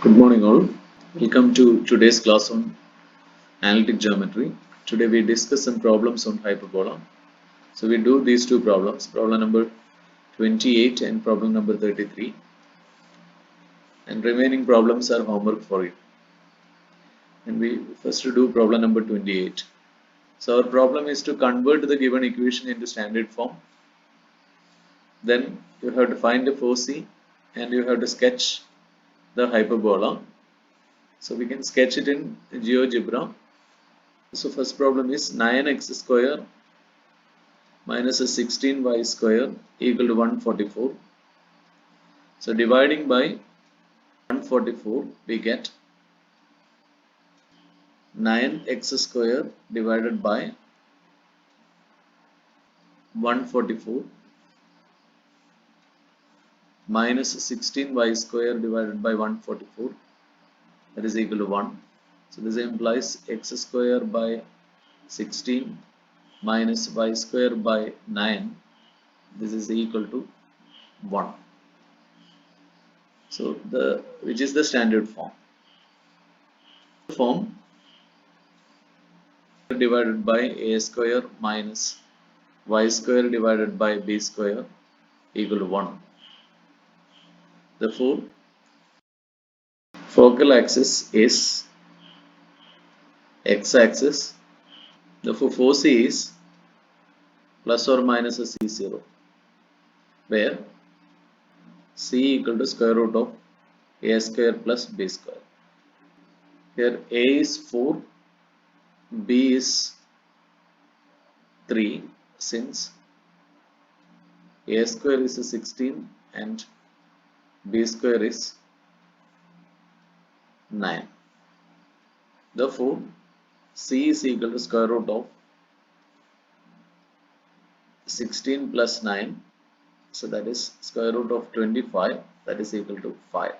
Good morning all. Welcome to today's class on analytic geometry. Today we discuss some problems on hyperbola. So we do these two problems, problem number 28 and problem number 33. And remaining problems are homework for you. And we first do problem number 28. So our problem is to convert the given equation into standard form. Then you have to find the 4c and you have to sketch the hyperbola. So we can sketch it in GeoGebra. So first problem is 9x square minus a 16y square equal to 144. So dividing by 144 we get 9x square divided by 144 minus 16y square divided by 144, that is equal to 1. So this implies x square by 16 minus y square by 9, this is equal to 1. So which is the standard form divided by a square minus y square divided by b square equal to 1. Therefore, focal axis is x-axis. Therefore, 4c is plus or minus a c0, where c equal to square root of a square plus b square. Here a is 4, b is 3, since a square is 16 and b square is 9. Therefore, c is equal to square root of 16 plus 9, so that is square root of 25, that is equal to 5.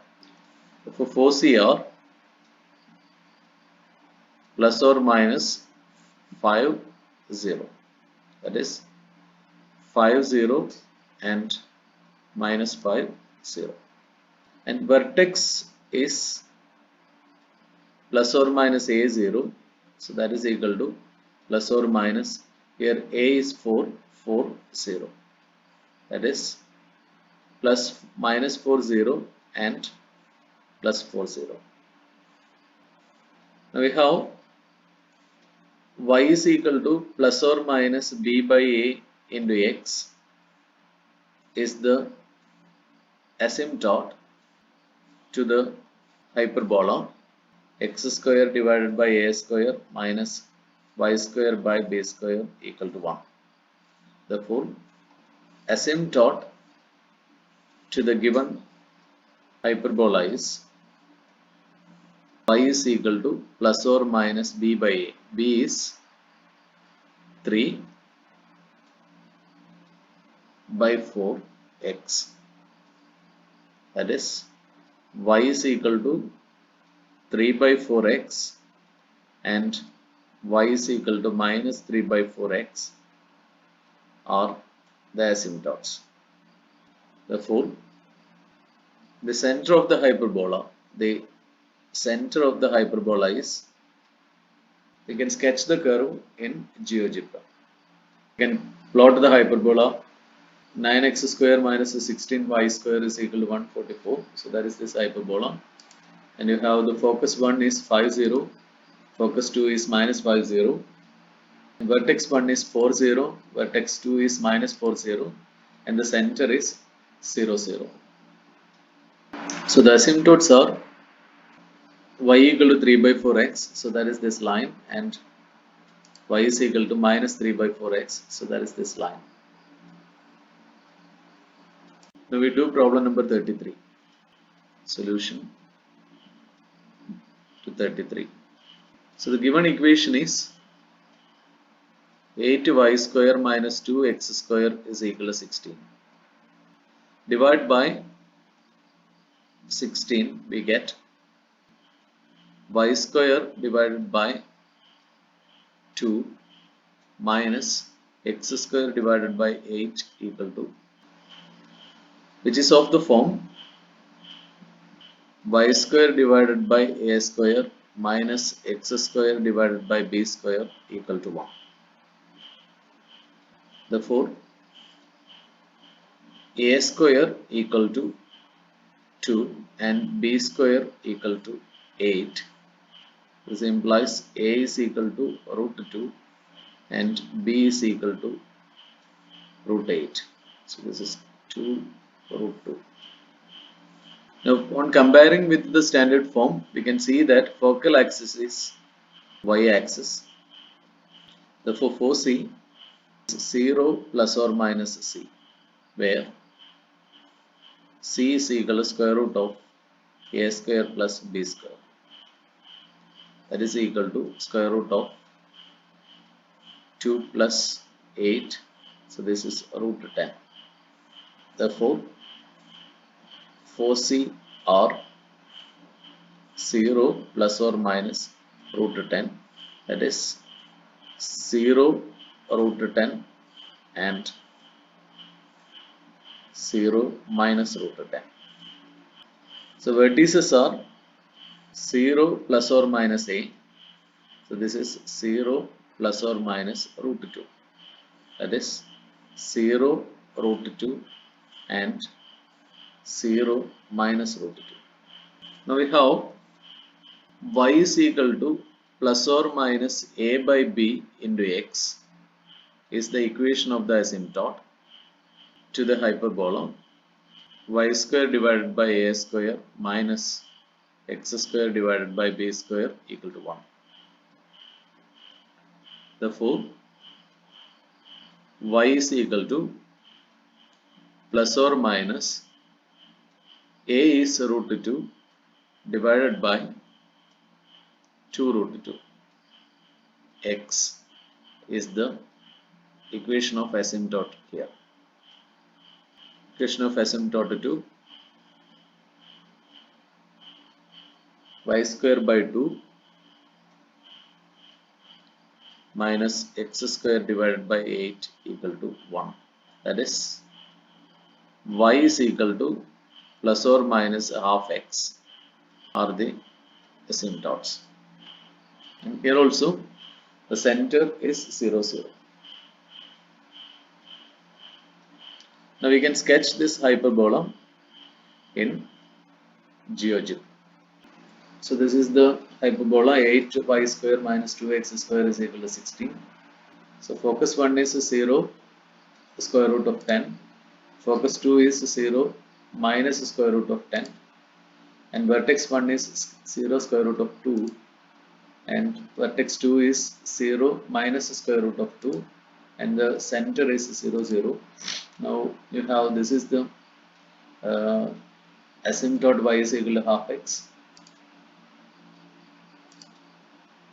Therefore, 4c are plus or minus 5, 0, that is 5, 0 and minus 5, 0. And vertex is plus or minus a0, so that is equal to plus or minus, here a is 4, 4, 0, that is plus minus 4, 0 and plus 4, 0. Now we have y is equal to plus or minus b by a into x is the asymptote to the hyperbola x square divided by a square minus y square by b square equal to 1. Therefore, asymptote to the given hyperbola is y is equal to plus or minus b by a. b is 3 by 4x, that is y is equal to 3 by 4x and y is equal to minus 3 by 4x are the asymptotes. Therefore, the center of the hyperbola is, we can sketch the curve in GeoGebra. We can plot the hyperbola 9x square minus 16y square is equal to 144. So that is this hyperbola. And you have the focus 1 is 5, 0, focus 2 is minus 5, 0, vertex 1 is 4, 0, vertex 2 is minus 4, 0, and the center is 0, 0. So the asymptotes are y equal to 3 by 4x, so that is this line, and y is equal to minus 3 by 4x, so that is this line. Now we do problem number 33. Solution to 33. So the given equation is 8y square minus 2x square is equal to 16. Divide by 16, we get y square divided by 2 minus x square divided by 8 equal to, which is of the form y square divided by a square minus x square divided by b square equal to 1. Therefore, a square equal to 2 and b square equal to 8. This implies a is equal to root 2 and b is equal to root 8. So this is 2 root 2. Now on comparing with the standard form, we can see that focal axis is y-axis. Therefore, for C is 0 plus or minus c, where c is equal to square root of a square plus b square. That is equal to square root of 2 plus 8. So this is root 10. Therefore, for C are 0 plus or minus root 10. That is 0 root 10 and 0 minus root 10. So vertices are 0 plus or minus a. So this is 0 plus or minus root 2. That is 0 root 2 and 0 minus root 2. Now we have y is equal to plus or minus a by b into x is the equation of the asymptote to the hyperbola y square divided by a square minus x square divided by b square equal to 1. Therefore, y is equal to plus or minus a is root 2 divided by 2 root 2. X is the equation of asymptote here. Equation of asymptote to y square by 2 minus x square divided by 8 equal to 1. That is y is equal to plus or minus half x are the asymptotes. And here also the center is 0, 0. Now we can sketch this hyperbola in GeoGebra. So this is the hyperbola 8y square minus 2x square is equal to 16. So focus 1 is 0 square root of 10. Focus 2 is 0 minus square root of 10. And vertex 1 is 0 square root of 2. And vertex 2 is 0 minus square root of 2. And the center is 0, 0. Now you have this is the asymptote y is equal to half x.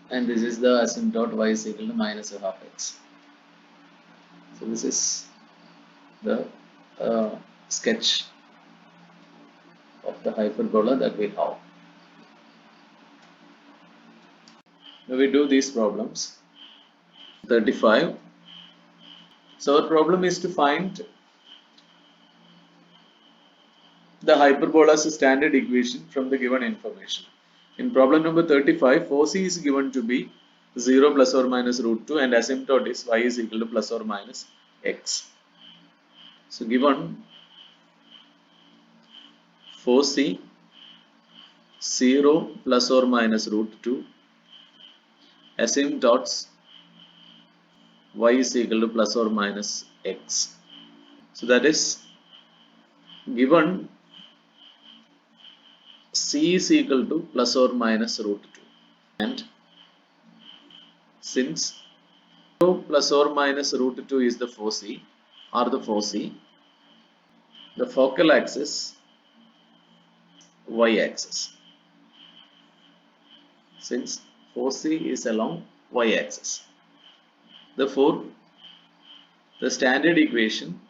And this is the asymptote y is equal to minus half x. So this is the sketch of the hyperbola that we have. Now we do these problems. 35. So our problem is to find the hyperbola's standard equation from the given information. In problem number 35, 4c is given to be 0 plus or minus root 2 and asymptote is y is equal to plus or minus x. So given 4c 0 plus or minus root 2, asymptotes y is equal to plus or minus x. So that is given c is equal to plus or minus root 2, and since 0 plus or minus root 2 is the 4c or the 4c, the focal axis y-axis, since 4c is along y-axis. Therefore, the standard equation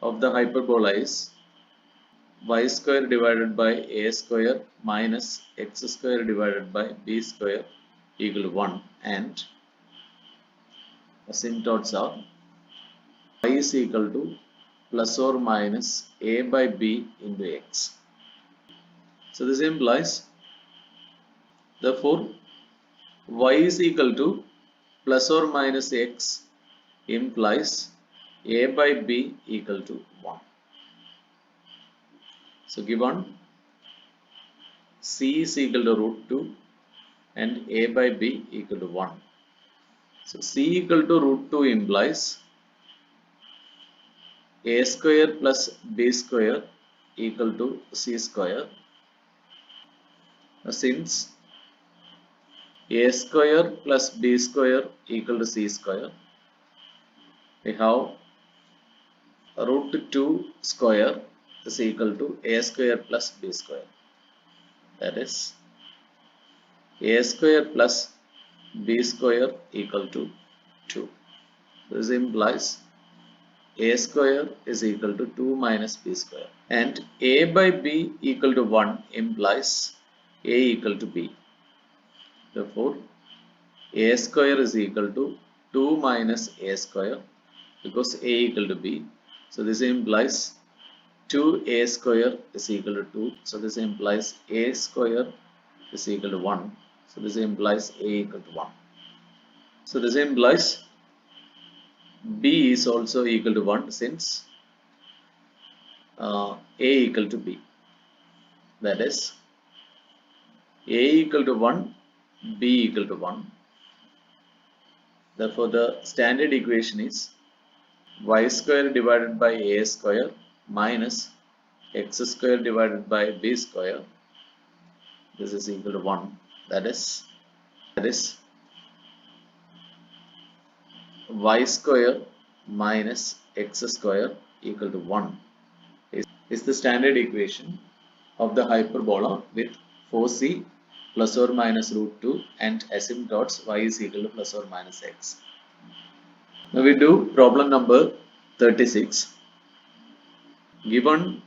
of the hyperbola is y square divided by a square minus x square divided by b square equal to 1, and asymptotes are y is equal to plus or minus a by b into x. So this implies, therefore, y is equal to plus or minus x implies a by b equal to 1. So given c is equal to root 2 and a by b equal to 1. So c equal to root 2 implies a square plus b square equal to c square. Since a square plus b square equal to c square, we have root 2 square is equal to a square plus b square. That is a square plus b square equal to 2. This implies a square is equal to 2 minus b square. And a by b equal to 1 implies a equal to b. Therefore, a square is equal to 2 minus a square because a equal to b. So this implies 2a square is equal to 2. So this implies a square is equal to 1. So this implies a equal to 1. So this implies b is also equal to 1 since a equal to b. That is a equal to 1, b equal to 1. Therefore, the standard equation is y square divided by a square minus x square divided by b square. This is equal to 1. That is y square minus x square equal to 1 is the standard equation of the hyperbola with 4c plus or minus root 2 and asymptotes y is equal to plus or minus x. Now we do problem number 36. Given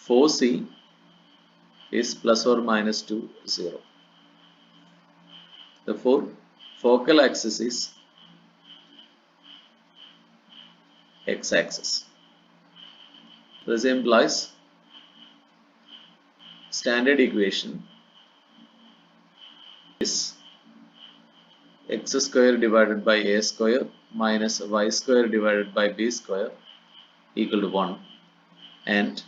4c is plus or minus 2, 0. Therefore, focal axis is x-axis. This implies standard equation is x square divided by a square minus y square divided by b square equal to 1, and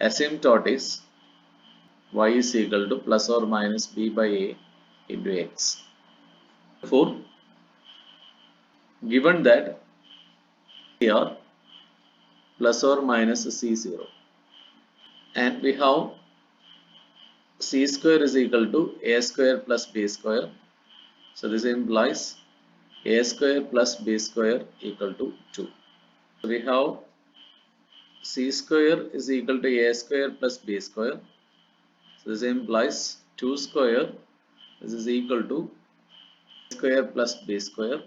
asymptote is y is equal to plus or minus b by a into x. Therefore, given that we are plus or minus c0 and we have c square is equal to a square plus b square. So this implies a square plus b square equal to 2. So we have c square is equal to a square plus b square. So this implies 2 square. This is equal to a square plus b square.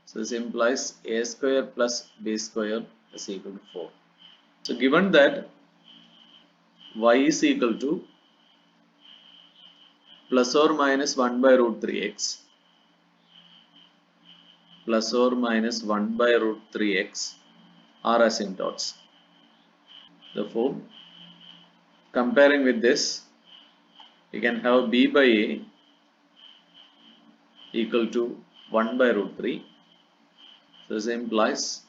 So this implies a square plus b square is equal to 4. So given that y is equal to plus or minus 1 by root 3x plus or minus 1 by root 3x are asymptotes. Therefore, comparing with this, we can have b by a equal to 1 by root 3. So this implies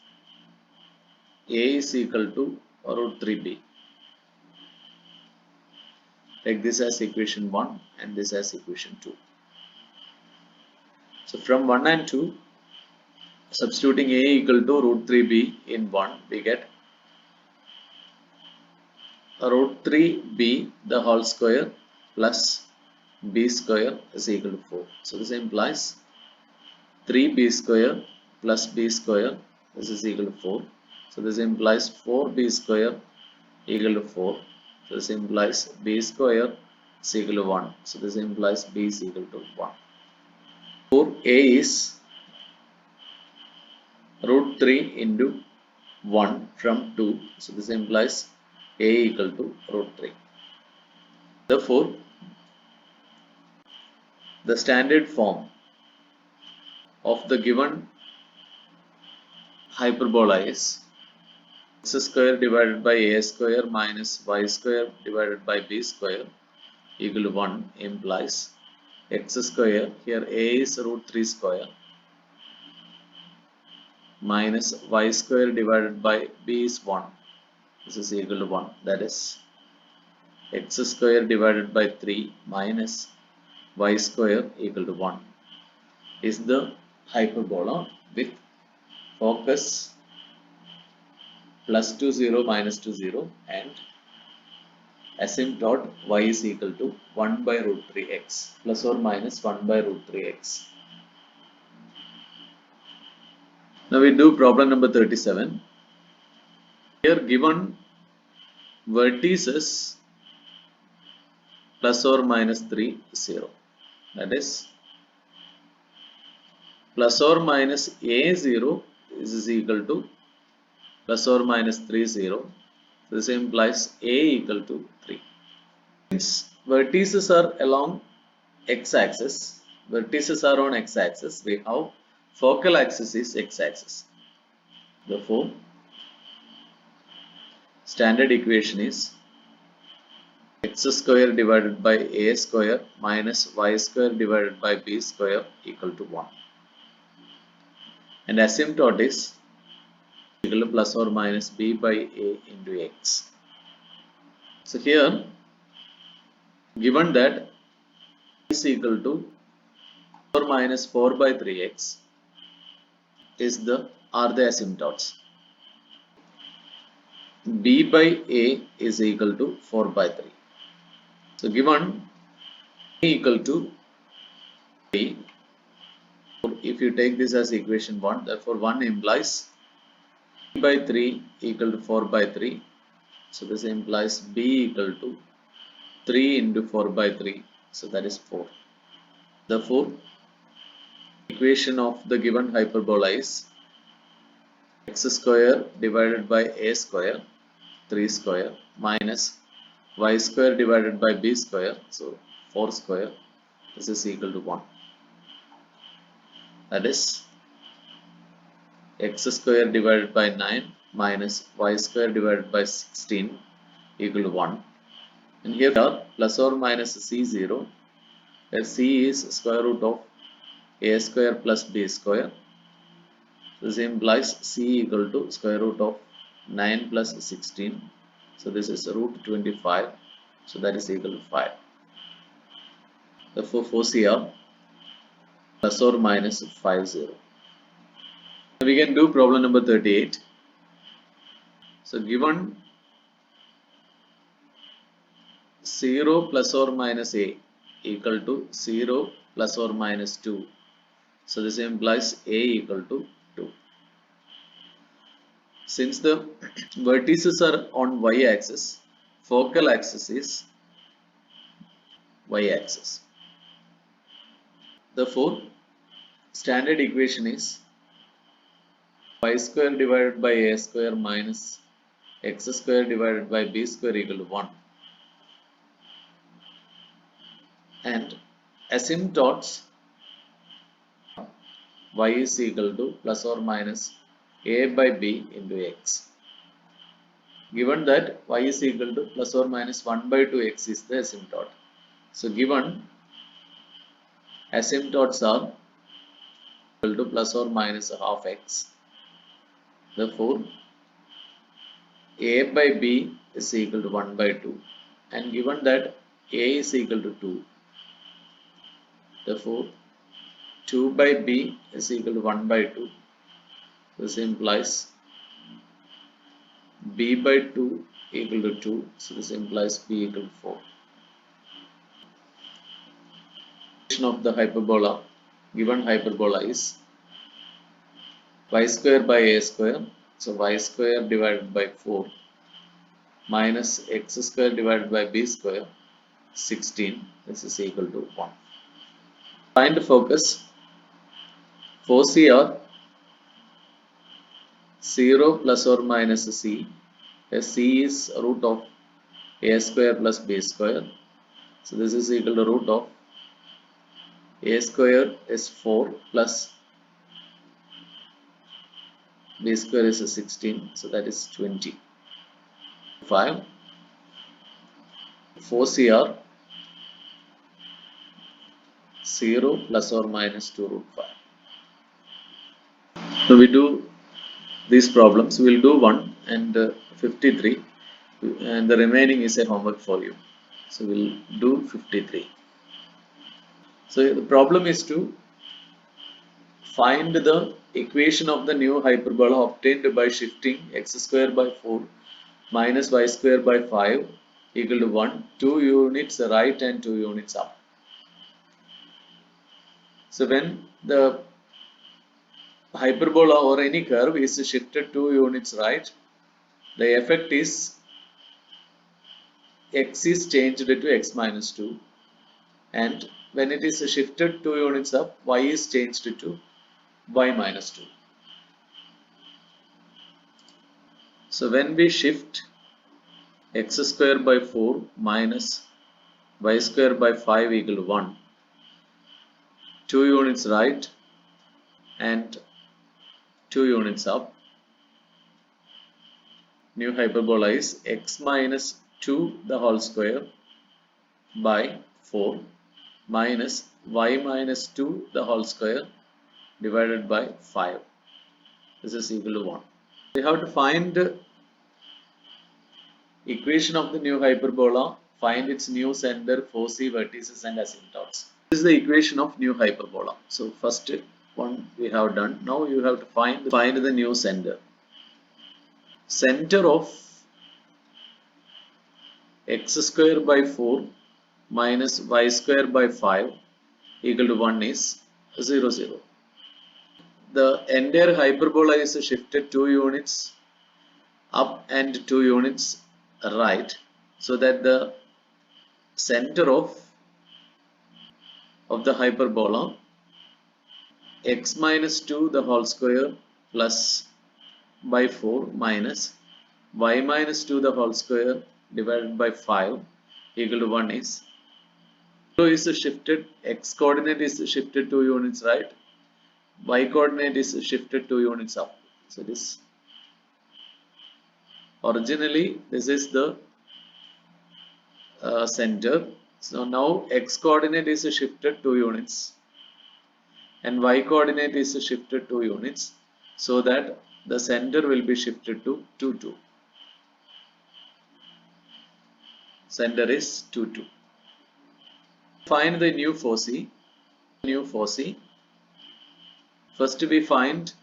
a is equal to root 3b. Take this as equation 1 and this as equation 2. So from 1 and 2, substituting a equal to root 3b in 1, we get root 3b the whole square plus b square is equal to 4. So this implies 3b square plus b square, this is equal to 4. So this implies 4b square equal to 4. So this implies b square is equal to 1. So this implies b is equal to 1. For a is root 3 into 1 from 2. So this implies a equal to root 3. Therefore, the standard form of the given hyperbola is x square divided by a square minus y square divided by b square equal to 1 implies x square, here a is root 3 square, minus y square divided by b is 1. This is equal to 1. That is x square divided by 3 minus y square equal to 1 is the hyperbola with focus plus 2 0 minus 2 0 and asymptote y is equal to 1 by root 3x plus or minus 1 by root 3x. Now we do problem number 37. Here given vertices plus or minus 3 0, that is plus or minus a0 is equal to plus or minus 3 0. This implies a equal to 3. Since vertices are along x-axis, vertices are on x-axis, we have focal axis is x-axis. Therefore, standard equation is x square divided by a square minus y square divided by b square equal to 1. And asymptote is equal to plus or minus b by a into x. So here, given that is equal to or minus 4 by 3x are the asymptotes. B by a is equal to 4 by 3. So given a equal to b, if you take this as equation 1, therefore 1 implies b by 3 equal to 4 by 3. So this implies b equal to 3 into 4 by 3. So that is 4. Therefore, equation of the given hyperbola is x square divided by a square 3 square minus y square divided by b square, so 4 square. This is equal to 1. That is x square divided by 9 minus y square divided by 16 equal to 1. And here we are plus or minus c0, where c is square root of a square plus b square. This implies c equal to square root of 9 plus 16. So this is root 25. So that is equal to 5. Therefore, 4CR plus or minus 50. We can do problem number 38. So given 0 plus or minus a equal to 0 plus or minus 2. So this implies a equal to 2. Since the vertices are on y-axis, focal axis is y-axis. Therefore, standard equation is y square divided by a square minus x square divided by b square equal to 1. And asymptotes y is equal to plus or minus a by b into x. Given that y is equal to plus or minus 1 by 2x is the asymptote. So given asymptotes are equal to plus or minus half x. Therefore, a by b is equal to 1 by 2. And given that a is equal to 2, therefore 2 by b is equal to 1 by 2. This implies b by 2 equal to 2. So this implies b equal to 4. Of the hyperbola, given hyperbola is y square by a square. So y square divided by 4 minus x square divided by b square 16. This is equal to 1. Find focus 4CR 0 plus or minus c, where c is root of a square plus b square. So this is equal to root of a square is 4 plus b square is 16, so that is 20. 5, 4CR 0 plus or minus 2 root 5. So we do these problems. We will do 1 and 53, and the remaining is a homework for you. So we will do 53. So the problem is to find the equation of the new hyperbola obtained by shifting x square by 4 minus y square by 5 equal to 1, 2 units right and 2 units up. So when the hyperbola or any curve is shifted 2 units right, the effect is x is changed to x minus 2, and when it is shifted 2 units up, y is changed to y minus 2. So when we shift x square by 4 minus y square by 5 equal to 1, 2 units right and 2 units up, new hyperbola is x minus 2 the whole square by 4 minus y minus 2 the whole square divided by 5. This is equal to 1. We have to find the equation of the new hyperbola, find its new center, foci, vertices and asymptotes. This is the equation of new hyperbola. So first one we have done. Now you have to find the new center. Center of x square by 4 minus y square by 5 equal to 1 is 0, 0. The entire hyperbola is shifted 2 units up and 2 units right, so that the center of the hyperbola x minus 2 the whole square plus by 4 minus y minus 2 the whole square divided by 5 equal to 1 is 0 is shifted, x coordinate is shifted 2 units right, y coordinate is shifted 2 units up. So this originally this is the center. So now x coordinate is shifted 2 units and y coordinate is shifted 2 units, so that the center will be shifted to 2, 2. Center is 2, 2. Find the new foci. First we find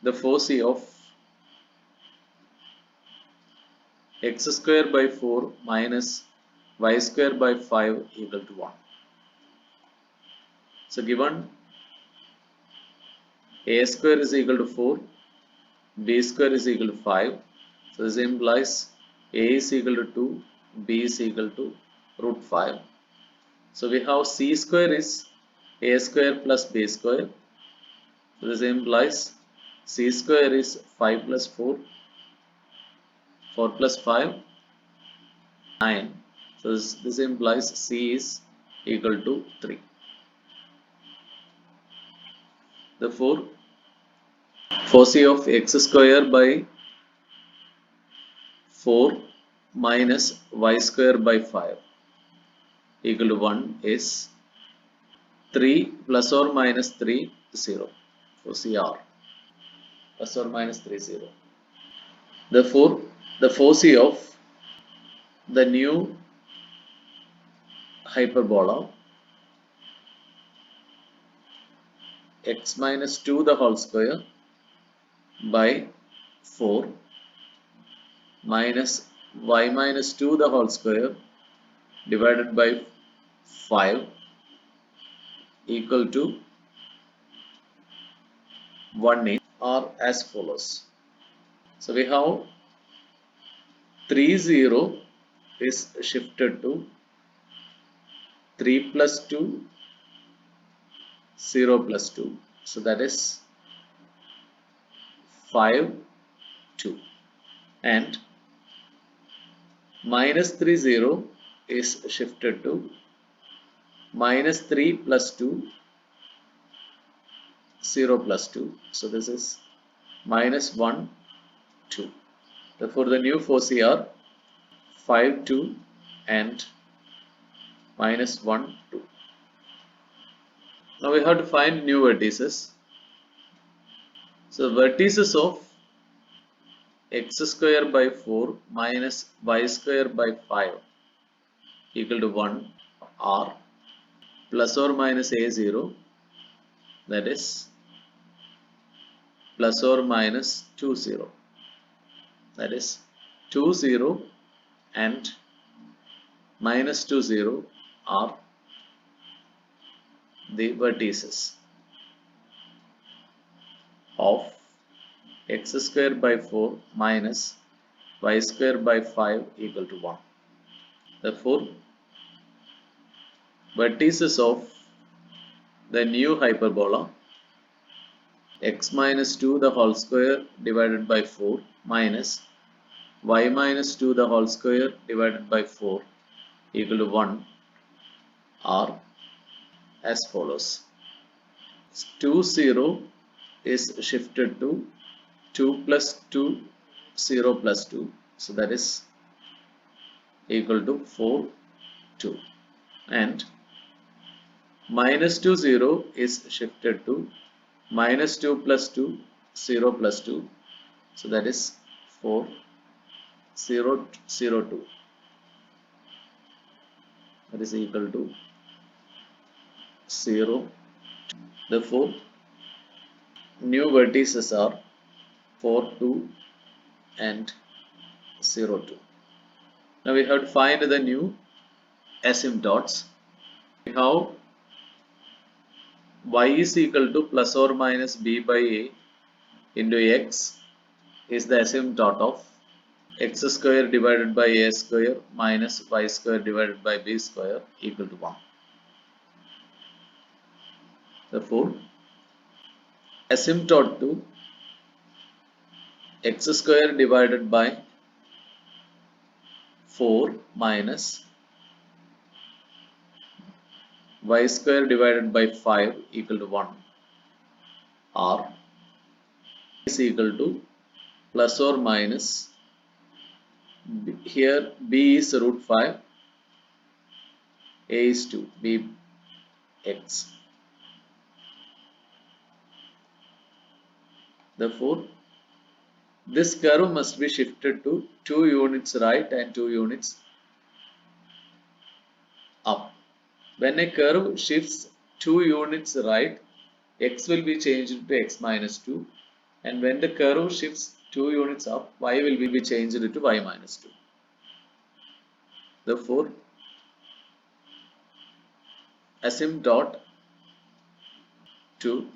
the foci of x square by 4 minus y square by 5 equal to 1. So given a square is equal to 4, b square is equal to 5. So this implies a is equal to 2, b is equal to root 5. So we have c square is a square plus b square. So this implies c square is 5 plus 4, 4 plus 5, 9. So this implies c is equal to 3. Therefore, foci of x square by 4 minus y square by 5 equal to 1 is 3 plus or minus 3, 0. Foci R plus or minus 3, 0. Therefore, the foci of the new hyperbola x minus 2 the whole square by 4 minus y minus 2 the whole square divided by 5 equal to 1 are as follows. So we have 3, 0 is shifted to 3 plus 2, 0 plus 2. So that is 5, 2. And minus 3, 0 is shifted to minus 3 plus 2, 0 plus 2. So this is minus 1, 2. Therefore, the new foci are 5, 2 and minus 1, 2. Now we have to find new vertices. So vertices of x square by 4 minus y square by 5 equal to 1 are plus or minus a0, that is plus or minus 2, 0, that is 2, 0 and minus 2, 0 are the vertices of x square by 4 minus y square by 5 equal to 1. Therefore, vertices of the new hyperbola x minus 2 the whole square divided by 4 minus y minus 2 the whole square divided by 4 equal to 1 are as follows. 2, 0 is shifted to 2 plus 2, 0 plus 2. So that is equal to 4, 2. And minus 2, 0 is shifted to minus 2 plus 2, 0 plus 2. So that is 4, 0, 0, 2. That is equal to 0. Therefore, new vertices are 4, 2 and 0, 2. Now we have to find the new asymptotes. We have y is equal to plus or minus b by a into x is the asymptote of x square divided by a square minus y square divided by b square equal to 1. Therefore, asymptote to x square divided by 4 minus y square divided by 5 equal to 1 or is equal to plus or minus b, here b is root 5, a is 2, b x. Therefore, this curve must be shifted to 2 units right and 2 units up. When a curve shifts 2 units right, x will be changed to x minus 2, and when the curve shifts 2 units up, y will be changed to y minus 2. Therefore, asymptote to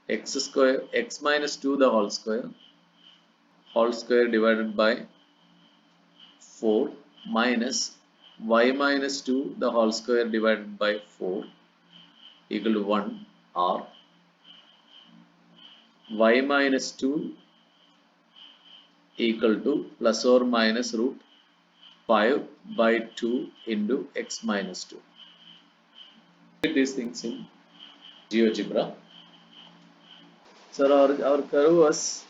x square, x minus 2 the whole square divided by 4 minus y minus 2 the whole square divided by 4 equal to 1 or y minus 2 equal to plus or minus root 5 by 2 into x minus 2. These things in GeoGebra. So our curve was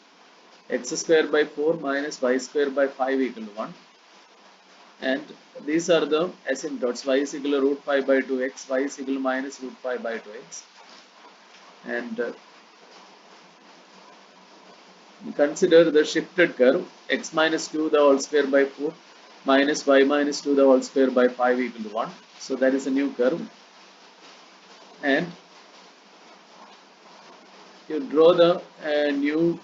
x square by 4 minus y square by 5 equal to 1, and these are the asymptotes. Y is equal to root 5 by 2x, y is equal to minus root 5 by 2x, and consider the shifted curve x minus 2 the whole square by 4 minus y minus 2 the whole square by 5 equal to 1. So that is a new curve, and you draw the new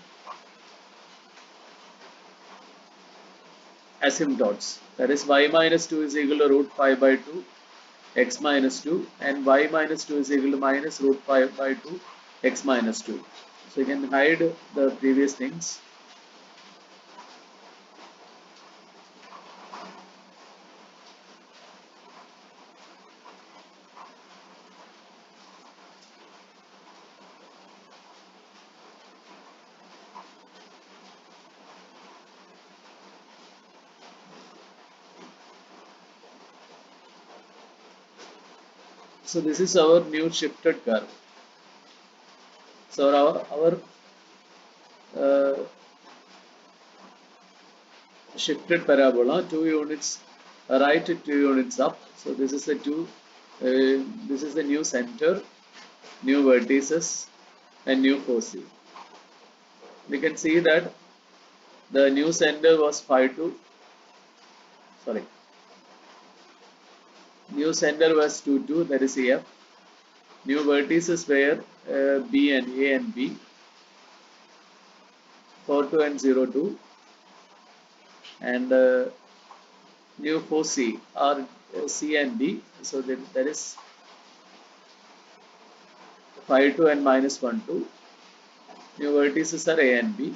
asymptotes, that is y minus 2 is equal to root 5 by 2 x minus 2, and y minus 2 is equal to minus root 5 by 2 x minus 2. So you can hide the previous things. So this is our new shifted curve. So our shifted parabola, 2 units right, 2 units up. So this is the this is the new center, new vertices, and new foci. We can see that the new center was 5 to, sorry, new center was 2 2, that is F. New vertices were B and A and B, 4 2 and 0 2, and new foci are C and D. So that is 5 2 and minus 1 2. New vertices are A and B,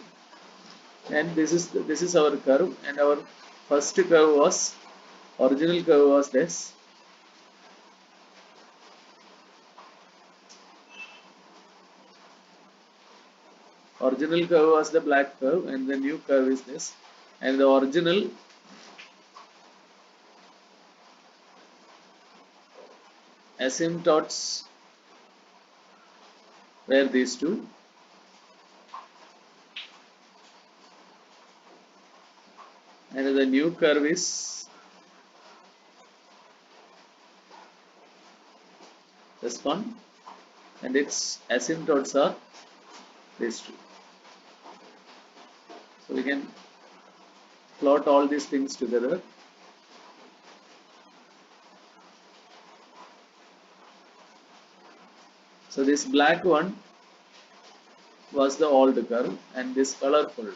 and this is our curve, and our first curve was, original curve was this. Original curve was the black curve, and the new curve is this, and the original asymptotes were these two, and the new curve is this one, and its asymptotes are these two. So we can plot all these things together. So this black one was the old curve, and this colorful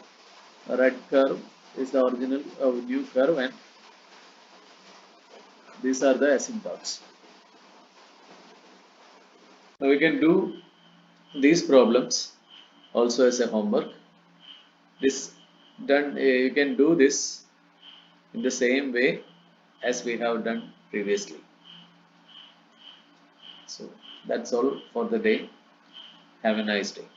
red curve is the original new curve, and these are the asymptotes. Now we can do these problems also as a homework. This done, you can do this in the same way as we have done previously. So that's all for the day. Have a nice day.